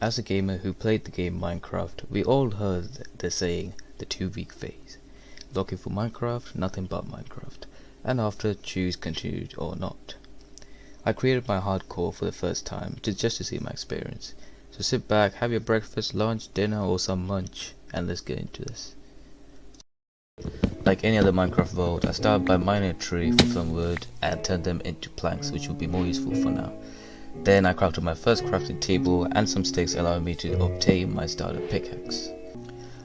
As a gamer who played the game Minecraft, we all heard the saying, the 2 week phase. Looking for Minecraft, nothing but Minecraft, and after choose continued or not. I created my hardcore for the first time just to see my experience. So sit back, have your breakfast, lunch, dinner or some munch, and let's get into this. Like any other Minecraft world, I started by mining a tree for some wood and turned them into planks, which will be more useful for now. Then I crafted my first crafting table and some sticks allowing me to obtain my starter pickaxe.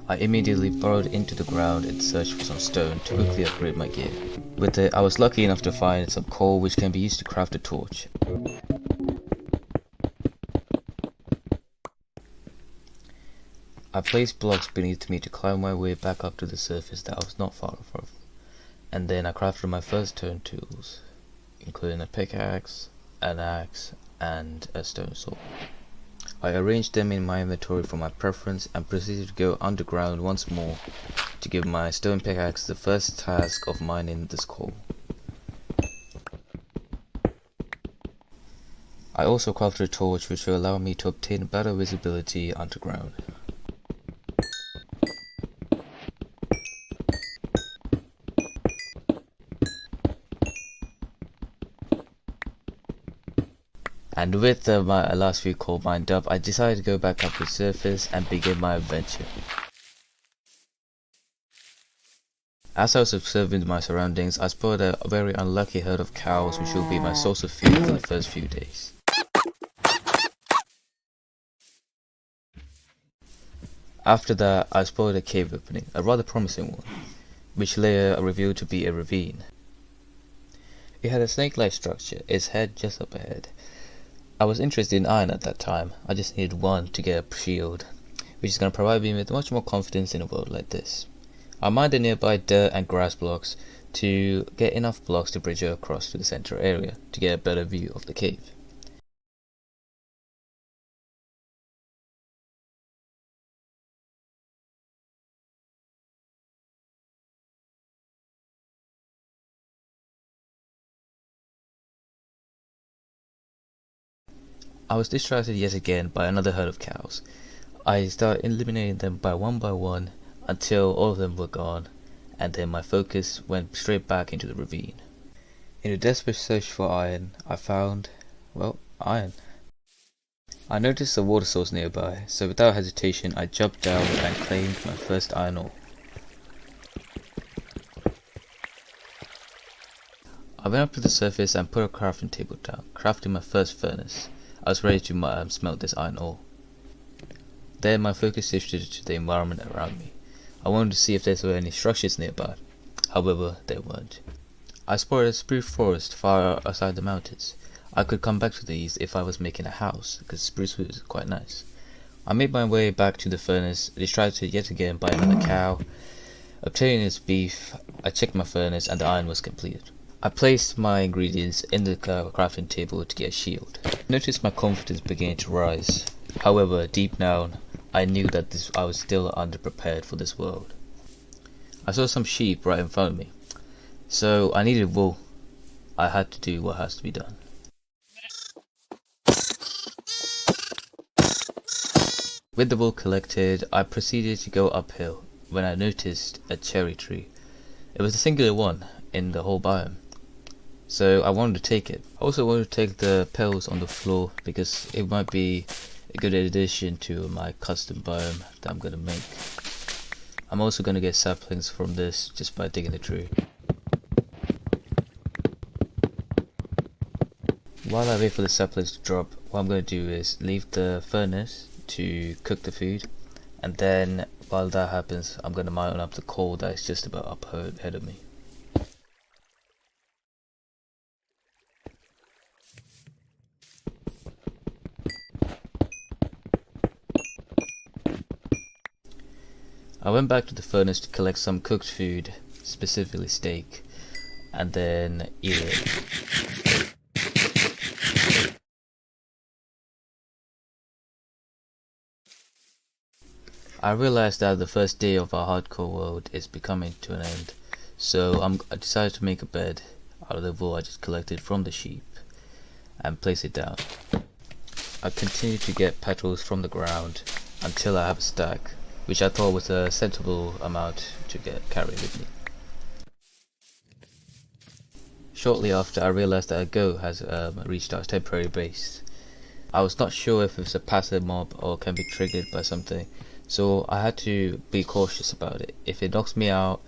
I immediately burrowed into the ground in search for some stone to quickly upgrade my gear. With it, I was lucky enough to find some coal which can be used to craft a torch. I placed blocks beneath me to climb my way back up to the surface that I was not far from, and then I crafted my first stone tools, including a pickaxe, an axe, and a stone saw. I arranged them in my inventory for my preference and proceeded to go underground once more to give my stone pickaxe the first task of mining this coal. I also crafted a torch which will allow me to obtain better visibility underground. And with my last few coal mined up, I decided to go back up to the surface and begin my adventure. As I was observing my surroundings, I spotted a very unlucky herd of cows which will be my source of food for the first few days. After that, I spotted a cave opening, a rather promising one, which later revealed to be a ravine. It had a snake-like structure, its head just up ahead. I was interested in iron at that time. I just needed one to get a shield, which is going to provide me with much more confidence in a world like this. I mined the nearby dirt and grass blocks to get enough blocks to bridge across to the center area to get a better view of the cave. I was distracted yet again by another herd of cows. I started eliminating them by one until all of them were gone, and then my focus went straight back into the ravine. In a desperate search for iron, I found, well, iron. I noticed a water source nearby, so without hesitation I jumped down and claimed my first iron ore. I went up to the surface and put a crafting table down, crafting my first furnace. I was ready to smelt this iron ore. Then my focus shifted to the environment around me. I wanted to see if there were any structures nearby. However, there weren't. I spotted a spruce forest far outside the mountains. I could come back to these if I was making a house, because spruce wood is quite nice. I made my way back to the furnace, distracted yet again by another cow. Obtaining its beef, I checked my furnace and the iron was completed. I placed my ingredients in the crafting table to get a shield. I noticed my confidence beginning to rise. However, deep down, I knew that I was still underprepared for this world. I saw some sheep right in front of me, so I needed wool. I had to do what has to be done. With the wool collected, I proceeded to go uphill when I noticed a cherry tree. It was the singular one in the whole biome, so I wanted to take it. I also wanted to take the petals on the floor because it might be a good addition to my custom biome that I'm gonna make. I'm also gonna get saplings from this just by digging the tree. While I wait for the saplings to drop, what I'm gonna do is leave the furnace to cook the food, and then while that happens, I'm gonna mine up the coal that is just about up ahead of me. I went back to the furnace to collect some cooked food, specifically steak, and then eat it. I realized that the first day of our hardcore world is becoming to an end, so I decided to make a bed out of the wool I just collected from the sheep and place it down. I continued to get petals from the ground until I have a stack, which I thought was a sensible amount to carry with me. Shortly after, I realized that a goat has reached our temporary base. I was not sure if it's a passive mob or can be triggered by something, so I had to be cautious about it. If it knocks me out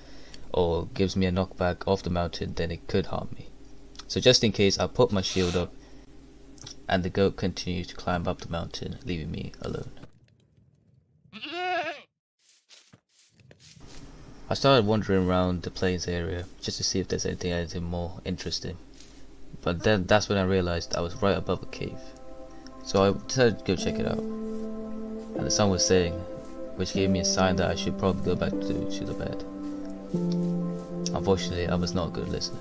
or gives me a knockback off the mountain, then it could harm me. So just in case, I put my shield up, and the goat continued to climb up the mountain, leaving me alone. I started wandering around the plains area just to see if there's anything more interesting. But then that's when I realized I was right above a cave. So I decided to go check it out. And the sun was setting, which gave me a sign that I should probably go back to the bed. Unfortunately, I was not a good listener.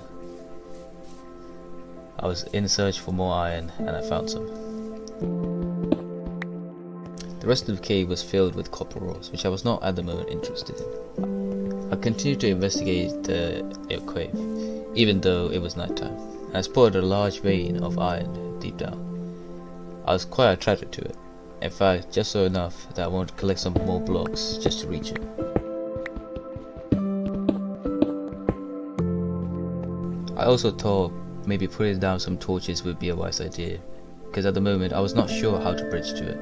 I was in search for more iron, and I found some. The rest of the cave was filled with copper ores, which I was not at the moment interested in. I continued to investigate the cave, even though it was nighttime, and I spotted a large vein of iron deep down. I was quite attracted to it. In fact, just so enough that I wanted to collect some more blocks just to reach it. I also thought maybe putting down some torches would be a wise idea, because at the moment I was not sure how to bridge to it.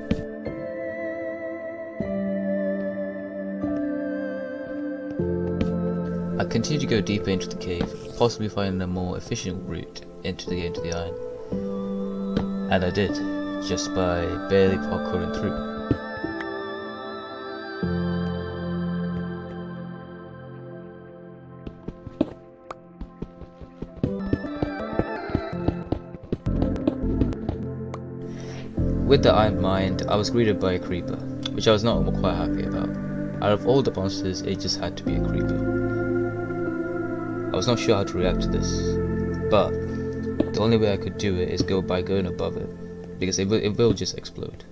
I continued to go deeper into the cave, possibly finding a more efficient route into the iron. And I did, just by barely parkouring through. With the iron mine, I was greeted by a creeper, which I was not quite happy about. Out of all the monsters, it just had to be a creeper. I was not sure how to react to this, but the only way I could do it is by going above it, because it will just explode.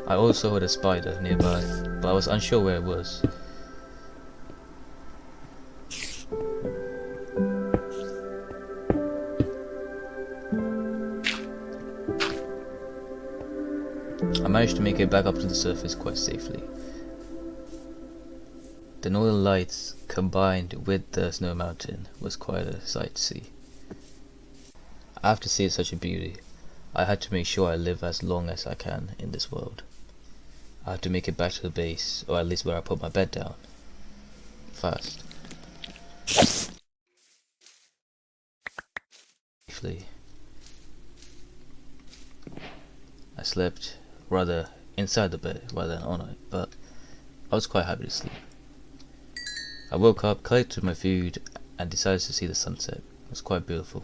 I also heard a spider nearby, but I was unsure where it was. I managed to make it back up to the surface quite safely. The northern lights combined with the snow mountain was quite a sight to see. After seeing such a beauty, I had to make sure I live as long as I can in this world. I had to make it back to the base, or at least where I put my bed down, fast. Briefly, I slept rather inside the bed rather than on it, but I was quite happy to sleep. I woke up, collected my food, and decided to see the sunset. It was quite beautiful,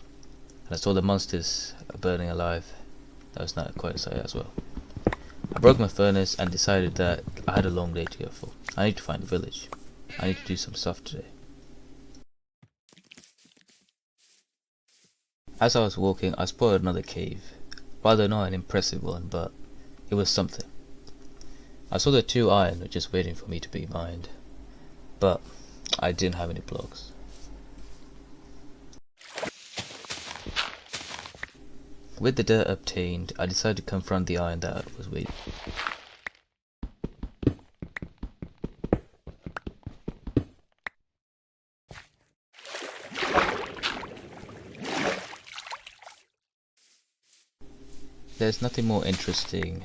and I saw the monsters burning alive. That was not quite a sight as well. I broke my furnace and decided that I had a long day to go for. I need to find a village. I need to do some stuff today. As I was walking, I spotted another cave. Rather not an impressive one, but it was something. I saw the 2 iron just waiting for me to be mined, but I didn't have any blocks. With the dirt obtained, I decided to confront the iron that was waiting. There's nothing more interesting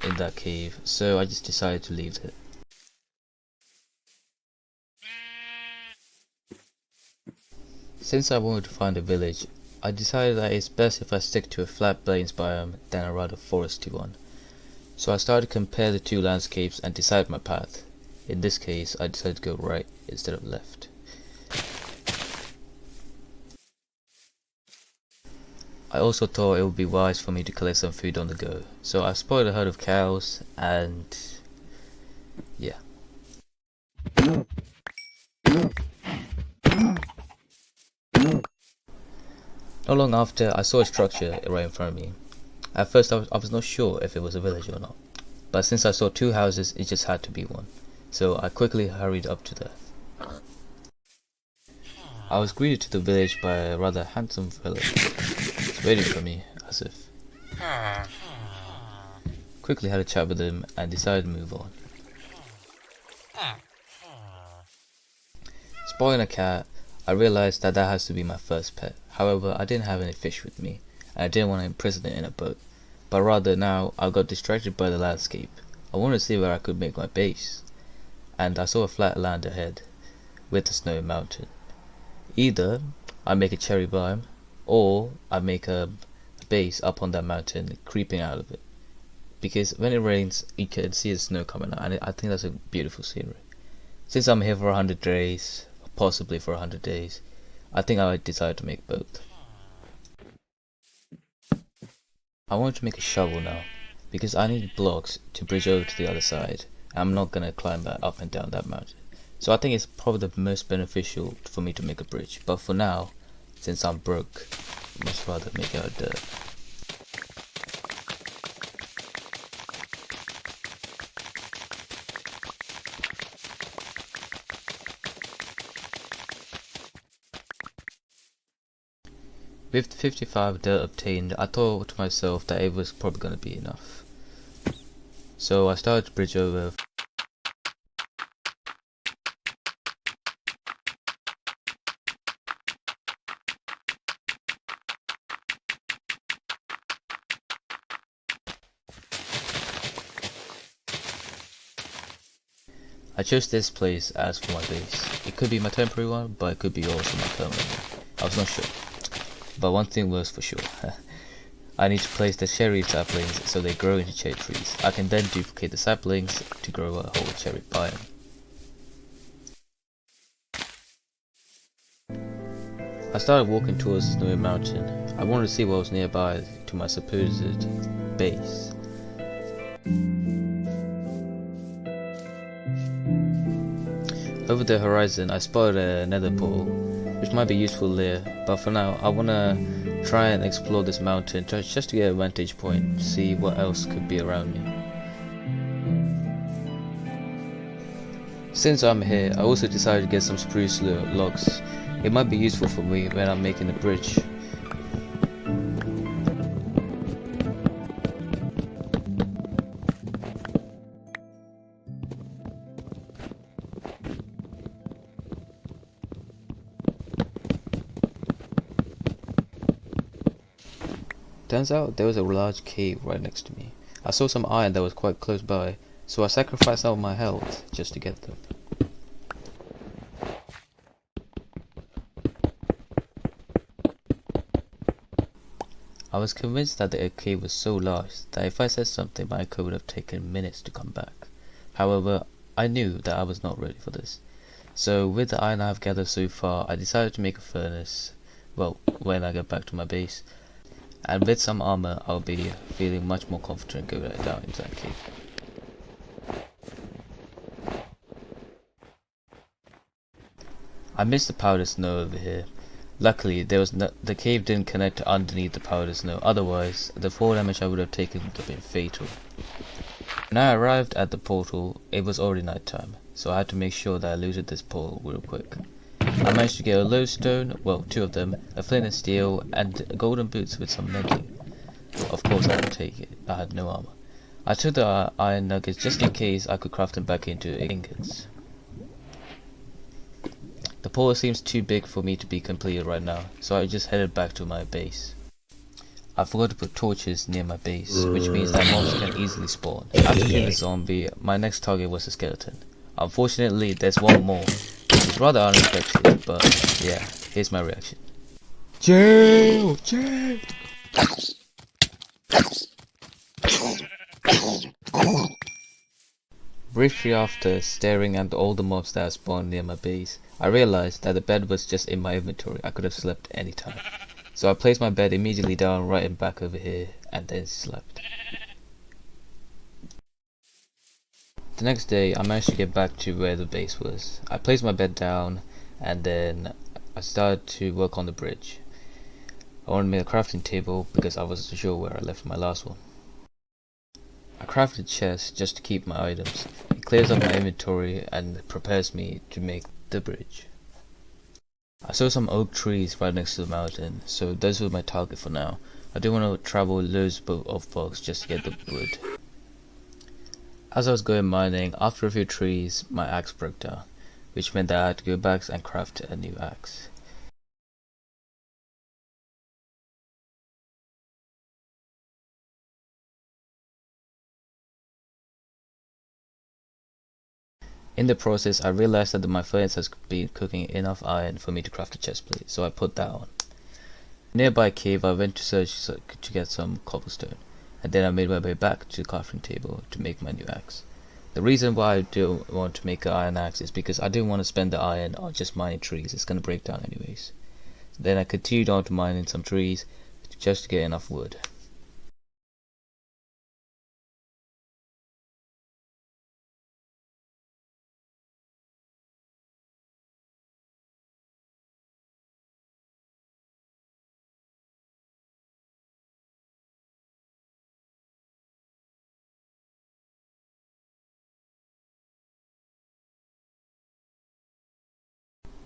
in that cave, so I just decided to leave it. Since I wanted to find a village, I decided that it's best if I stick to a flat plains biome than a rather foresty one. So I started to compare the 2 landscapes and decide my path. In this case, I decided to go right instead of left. I also thought it would be wise for me to collect some food on the go, so I spotted a herd of cows and yeah. Not long after, I saw a structure right in front of me. At first I was not sure if it was a village or not, but since I saw 2 houses, it just had to be one, so I quickly hurried up to there. I was greeted to the village by a rather handsome fellow. He was waiting for me, as if. Quickly had a chat with him and decided to move on. Spoiling a cat, I realized that that has to be my first pet. However, I didn't have any fish with me, and I didn't want to imprison it in a boat. But rather now, I got distracted by the landscape. I wanted to see where I could make my base. And I saw a flat land ahead, with a snowy mountain. Either I make a cherry biome, or I make a base up on that mountain, creeping out of it. Because when it rains, you can see the snow coming out, and I think that's a beautiful scenery. Since I'm here for 100 days, possibly for 100 days, I think I would decide to make both. I want to make a shovel now, because I need blocks to bridge over to the other side. I'm not gonna climb that up and down that mountain. So I think it's probably the most beneficial for me to make a bridge. But for now, since I'm broke, I must rather make it out of dirt. With 55 dirt obtained, I thought to myself that it was probably going to be enough. So I started to bridge over. I chose this place as for my base. It could be my temporary one, but it could be also my permanent one. I was not sure. But one thing was for sure. I need to place the cherry saplings so they grow into cherry trees. I can then duplicate the saplings to grow a whole cherry biome. I started walking towards the snowy mountain. I wanted to see what was nearby to my supposed base. Over the horizon I spotted a nether portal, which might be useful later, but for now I wanna try and explore this mountain just to get a vantage point, see what else could be around me. Since I'm here, I also decided to get some spruce logs. It might be useful for me when I'm making the bridge. Turns out there was a large cave right next to me. I saw some iron that was quite close by, so I sacrificed some of my health just to get them. I was convinced that the cave was so large that if I said something my echo would have taken minutes to come back. However, I knew that I was not ready for this. So with the iron I have gathered so far, I decided to make a furnace, well, when I get back to my base. And with some armor, I'll be feeling much more confident going down into that cave. I missed the powdered snow over here. Luckily, the cave didn't connect to underneath the powdered snow, otherwise the fall damage I would have taken would have been fatal. When I arrived at the portal, it was already night time, so I had to make sure that I looted this portal real quick. I managed to get a lodestone, well, 2 of them, a flint and steel, and golden boots with some mending. Of course I would take it, I had no armor. I took the iron nuggets just in case I could craft them back into ingots. The portal seems too big for me to be completed right now, so I just headed back to my base. I forgot to put torches near my base, which means that mobs can easily spawn. After killing the zombie, my next target was a skeleton. Unfortunately, there's one more. It's rather unexpected, but yeah, here's my reaction. Jail! Jail! Briefly after staring at all the mobs that spawned near my base, I realized that the bed was just in my inventory. I could have slept any time. So I placed my bed immediately down right in back over here and then slept. The next day I managed to get back to where the base was. I placed my bed down and then I started to work on the bridge. I wanted to make a crafting table because I wasn't sure where I left my last one. I crafted a chest just to keep my items. It clears up my inventory and prepares me to make the bridge. I saw some oak trees right next to the mountain, so those were my target for now. I didn't want to travel loads of blocks just to get the wood. As I was going mining, after a few trees, my axe broke down, which meant that I had to go back and craft a new axe. In the process, I realized that my furnace has been cooking enough iron for me to craft a chestplate, so I put that on. Nearby cave, I went to search to get some cobblestone, and then I made my way back to the crafting table to make my new axe. The reason why I do want to make an iron axe is because I didn't want to spend the iron on just mining trees, it's going to break down anyways. Then I continued on to mining some trees just to get enough wood.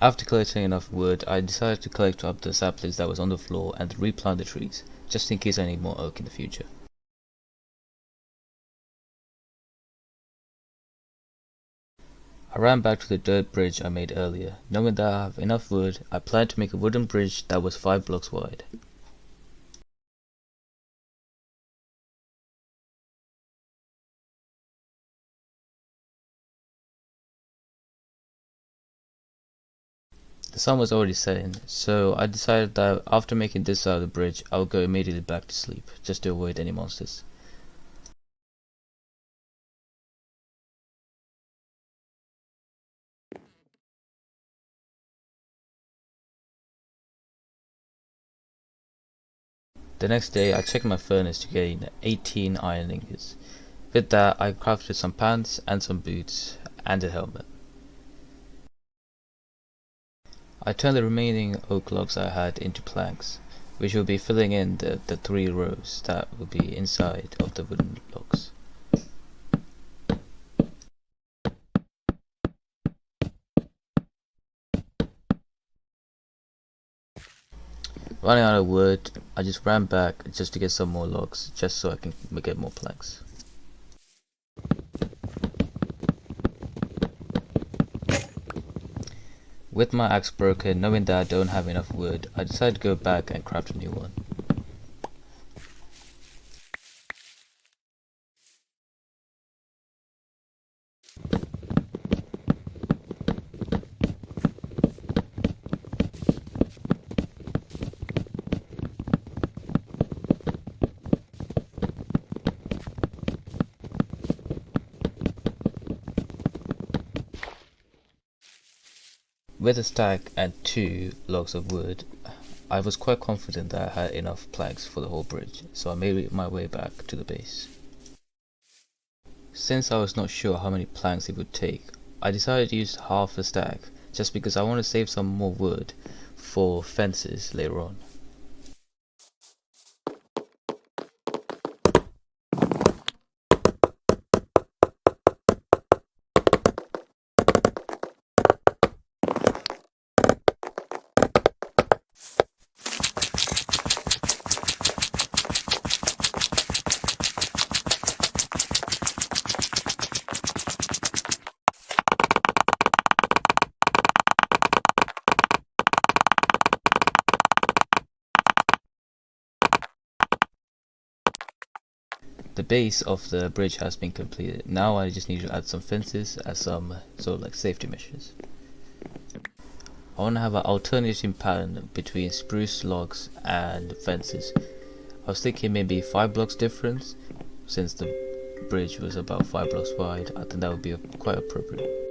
After collecting enough wood, I decided to collect up the saplings that was on the floor and replant the trees, just in case I need more oak in the future. I ran back to the dirt bridge I made earlier. Knowing that I have enough wood, I planned to make a wooden bridge that was 5 blocks wide. The sun was already setting, so I decided that after making this side of the bridge, I would go immediately back to sleep, just to avoid any monsters. The next day, I checked my furnace to gain 18 iron ingots. With that, I crafted some pants and some boots and a helmet. I turned the remaining oak logs I had into planks, which will be filling in the 3 rows that will be inside of the wooden logs. Running out of wood, I just ran back just to get some more logs, just so I can get more planks. With my axe broken, knowing that I don't have enough wood, I decided to go back and craft a new one. With a stack and 2 logs of wood, I was quite confident that I had enough planks for the whole bridge, so I made my way back to the base. Since I was not sure how many planks it would take, I decided to use half a stack, just because I want to save some more wood for fences later on. The base of the bridge has been completed. Now I just need to add some fences as some sort of like safety measures. I want to have an alternating pattern between spruce logs and fences. I was thinking maybe 5 blocks difference, since the bridge was about 5 blocks wide. I think that would be quite appropriate.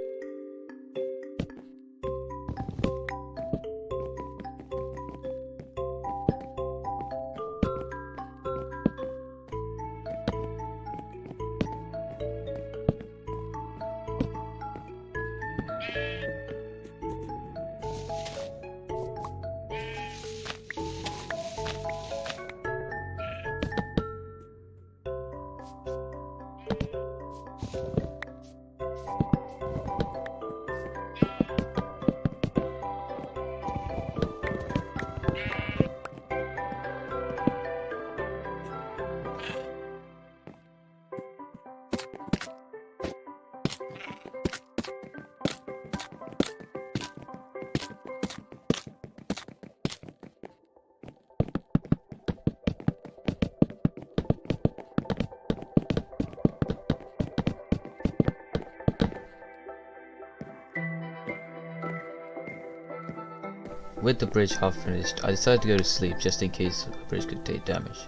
With the bridge half finished, I decided to go to sleep just in case the bridge could take damage.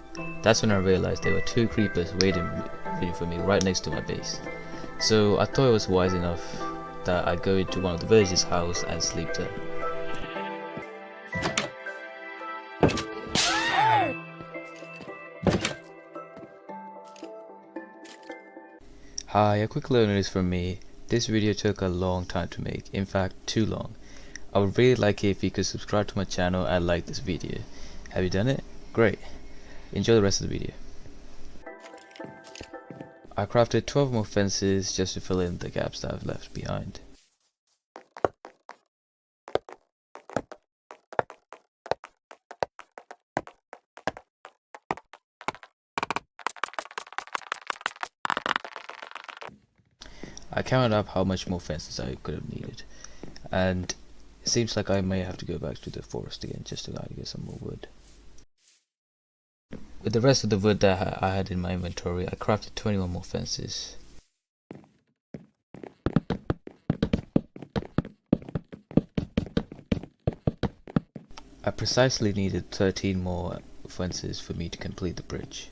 That's when I realized there were 2 creepers waiting for me right next to my base. So I thought it was wise enough that I go into one of the villagers' house and sleep there. Hi, a quick little notice from me. This video took a long time to make, in fact too long. I would really like it if you could subscribe to my channel and like this video. Have you done it? Great. Enjoy the rest of the video. I crafted 12 more fences just to fill in the gaps that I've left behind. I counted up how much more fences I could have needed, and it seems like I may have to go back to the forest again just to get some more wood. With the rest of the wood that I had in my inventory, I crafted 21 more fences. I precisely needed 13 more fences for me to complete the bridge.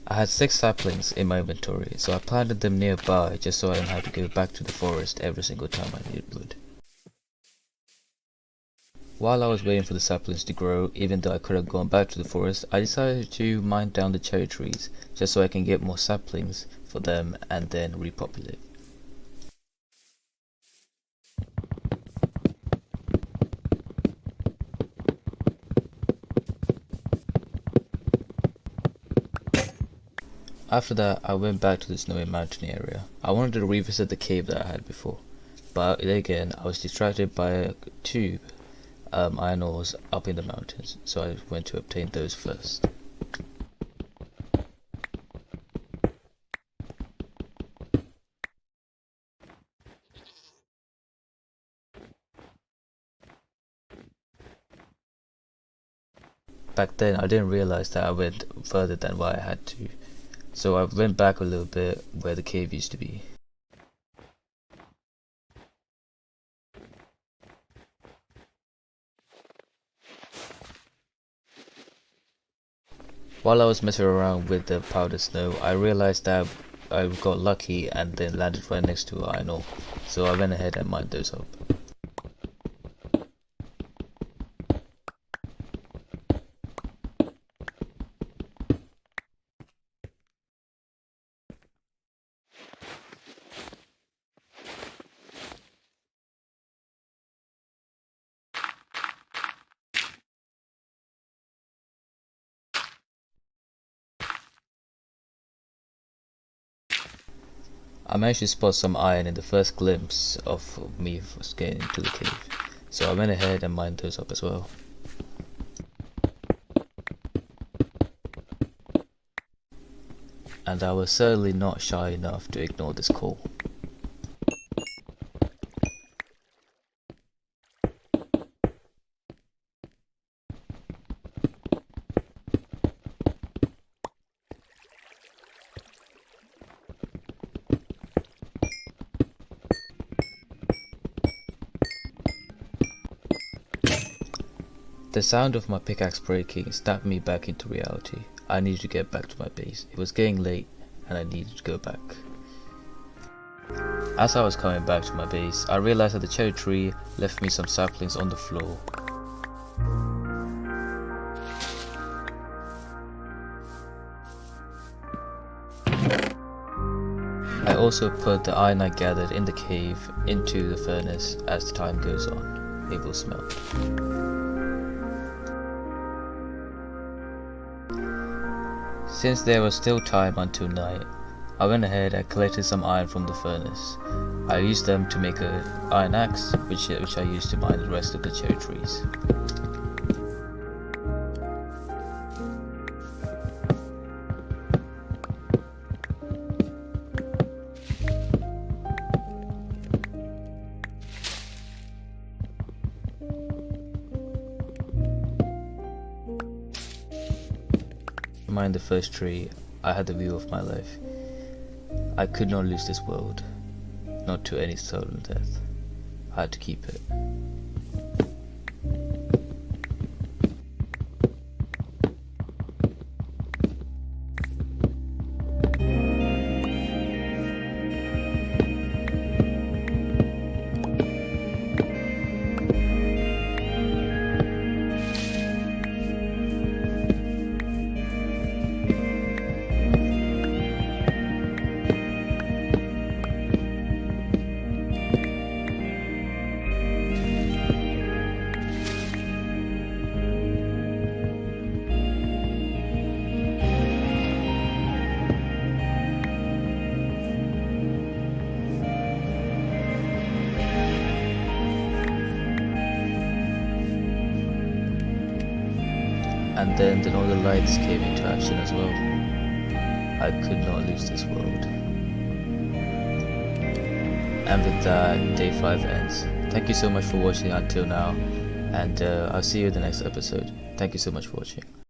I had 6 saplings in my inventory, so I planted them nearby just so I didn't have to go back to the forest every single time I needed wood. While I was waiting for the saplings to grow, even though I could have gone back to the forest, I decided to mine down the cherry trees just so I can get more saplings for them and then repopulate. After that, I went back to the snowy mountain area. I wanted to revisit the cave that I had before, but again I was distracted by 2 iron ores up in the mountains, so I went to obtain those first. Back then I didn't realize that I went further than what I had to, so I went back a little bit where the cave used to be. While I was messing around with the powdered snow, I realized that I got lucky and then landed right next to iron ore, so I went ahead and mined those up. I managed to spot some iron in the first glimpse of me getting into the cave, so I went ahead and mined those up as well. And I was certainly not shy enough to ignore this coal. The sound of my pickaxe breaking snapped me back into reality. I needed to get back to my base. It was getting late and I needed to go back. As I was coming back to my base, I realized that the cherry tree left me some saplings on the floor. I also put the iron I gathered in the cave into the furnace. As the time goes on, it will smelt. Since there was still time until night, I went ahead and collected some iron from the furnace. I used them to make an iron axe, which I used to mine the rest of the cherry trees. Mine the first tree, I had the view of my life. I could not lose this world, not to any sudden death. I had to keep it. and then all the lights came into action as well. I could not lose this world. And with that, day 5 ends. Thank you so much for watching until now, and I'll see you in the next episode. Thank you so much for watching.